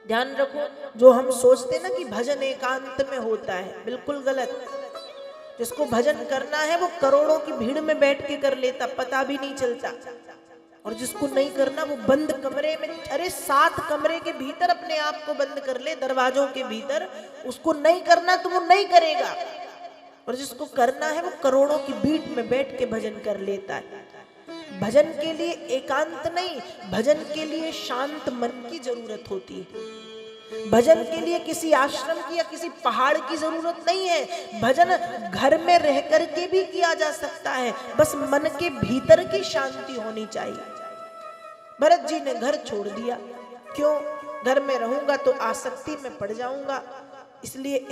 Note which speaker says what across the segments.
Speaker 1: ध्यान रखो, जो हम सोचते ना कि भजन एकांत में होता है, बिल्कुल गलत। जिसको भजन करना है वो करोड़ों की भीड़ में बैठ के कर लेता, पता भी नहीं चलता। और जिसको नहीं करना वो बंद कमरे में, अरे 7 कमरे के भीतर अपने आप को बंद कर ले, दरवाजों के भीतर, उसको नहीं करना तो वो नहीं करेगा। और जिसको करना है वो करोड़ों की भीड़ में बैठ के भजन कर लेता है। भजन के लिए एकांत नहीं, भजन के लिए शांत मन की जरूरत होती है। भजन के लिए किसी आश्रम की या किसी पहाड़ की जरूरत नहीं है। भजन घर में रह करके भी किया जा सकता है, बस मन के भीतर की शांति होनी चाहिए। भरत जी ने घर छोड़ दिया, क्यों? घर में रहूंगा तो आसक्ति में पड़ जाऊंगा, इसलिए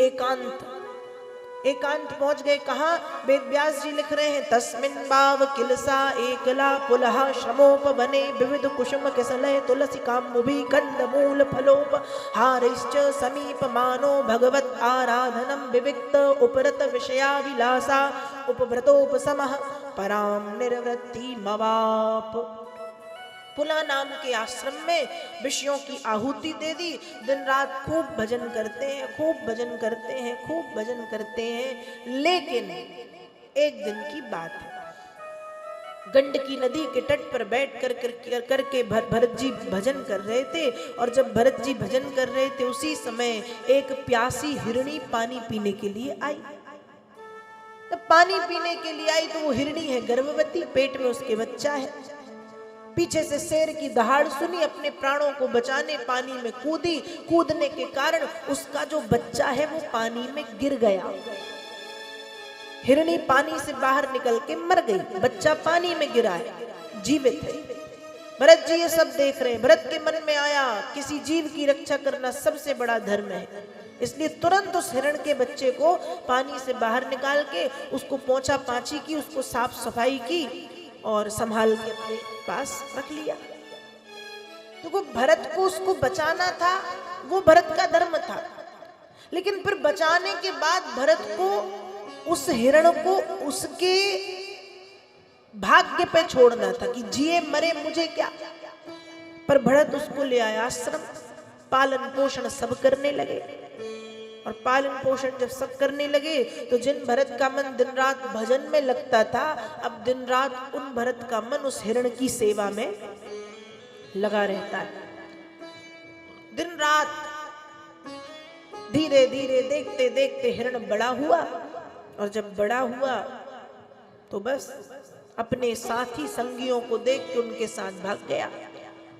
Speaker 1: एकांत पहुंच गए। कहां? वेद व्यास जी लिख रहे हैं, तस्मिन् भाव किलसा एकला पुलह श्रमोपवने विविध कुसुम किसलय तुलसी काम्बुभि कंदमूल फलोप हारैश्च समीप मानो भगवत आराधनम विविक्त उपरत विषयाभिलाषा उपभृतोपशमः पराम निर्वृत्ति मवाप। पुला नाम के आश्रम में विषयों की आहुति दे दी। दिन रात खूब भजन करते हैं, खूब भजन करते हैं, खूब भजन करते हैं। लेकिन एक दिन की बात है, गंडकी नदी के तट पर बैठ करके भरत जी भजन कर रहे थे। और जब भरत जी भजन कर रहे थे उसी समय एक प्यासी हिरणी पानी पीने के लिए आई। जब पानी पीने के लिए आई तो वो हिरणी है गर्भवती, पेट में उसके बच्चा है। पीछे से शेर की दहाड़ सुनी, अपने प्राणों को बचाने पानी में कूदी। कूदने के कारण उसका जो बच्चा है वो पानी में गिर गया। हिरणी पानी से बाहर निकल के मर गई, बच्चा पानी में गिरा है, जीवित है। भरत जी ये सब देख रहे हैं। भरत के मन में आया किसी जीव की रक्षा करना सबसे बड़ा धर्म है, इसलिए तुरंत उस हिरण के बच्चे को पानी से बाहर निकाल के उसको पोंछा पाछी की, उसको साफ सफाई की और संभाल के अपने पास रख लिया। तो वो भरत को उसको बचाना था, वो भरत का धर्म था। लेकिन फिर बचाने के बाद भरत को उस हिरण को उसके भाग्य पे छोड़ना था कि जिए मरे मुझे क्या। पर भरत उसको ले आया आश्रम, पालन पोषण सब करने लगे। और पालन पोषण जब सब करने लगे तो जिन भरत का मन दिन रात भजन में लगता था, अब दिन रात उन भरत का मन उस हिरण की सेवा में लगा रहता है। दिन रात धीरे धीरे देखते देखते हिरण बड़ा हुआ। और जब बड़ा हुआ तो बस अपने साथी संगियों को देख के उनके साथ भाग गया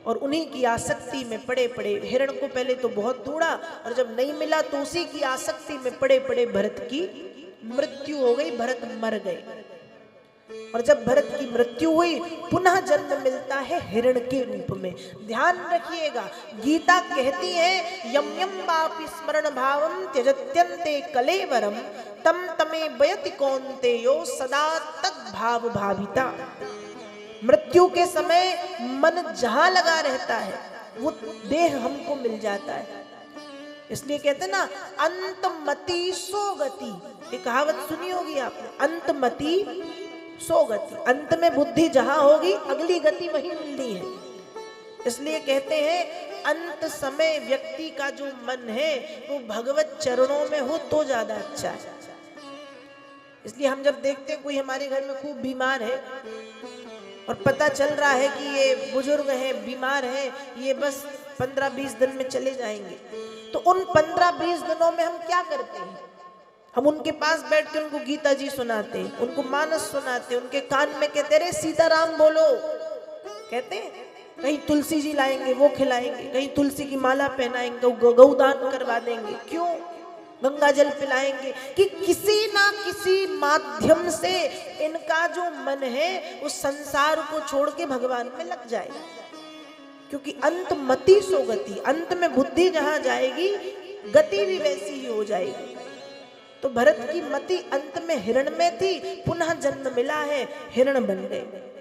Speaker 1: और उन्हीं की आसक्ति में पड़े पड़े हिरण को पहले तो बहुत ढूंढा, और जब नहीं मिला तो उसी की आसक्ति में पड़े पड़े भरत की मृत्यु हो गई, भरत मर गए। और जब भरत की मृत्यु हुई पुनः जन्म मिलता है हिरण के रूप में। ध्यान रखिएगा, गीता कहती है यम यम वापि स्मरण भावम त्यजत्यन्ते कलेवरम तम तमे बयति कौन्तेयो सदा तद भाव भाविता। मृत्यु के समय मन जहां लगा रहता है वो देह हमको मिल जाता है। इसलिए कहते ना अंतमति सो गति, ये कहावत सुनी होगी आपने, अंतमति सो गति। अंत में बुद्धि जहां होगी अगली गति वही मिलनी है। इसलिए कहते हैं अंत समय व्यक्ति का जो मन है वो भगवत चरणों में हो तो ज्यादा अच्छा है। इसलिए हम जब देखते हैं कोई हमारे घर में खूब बीमार है और पता चल रहा है कि ये बुजुर्ग है, बीमार है, ये बस 15-20 दिन में चले जाएंगे, तो उन 15-20 दिनों में हम क्या करते हैं? हम उनके पास बैठ के उनको गीता जी सुनाते हैं, उनको मानस सुनाते हैं, उनके कान में कहते रे सीताराम बोलो, कहते हैं। कहीं तुलसी जी लाएंगे वो खिलाएंगे, कहीं तुलसी की माला पहनाएंगे, गौदान करवा देंगे, क्यों? गंगा जल पिलाएंगे कि किसी ना किसी माध्यम से इनका जो मन है उस संसार को छोड़ के भगवान में लग जाए। क्योंकि अंत मति सो गति, अंत में बुद्धि जहां जाएगी गति भी वैसी ही हो जाएगी। तो भरत की मति अंत में हिरण में थी, पुनः जन्म मिला है, हिरण बन गए।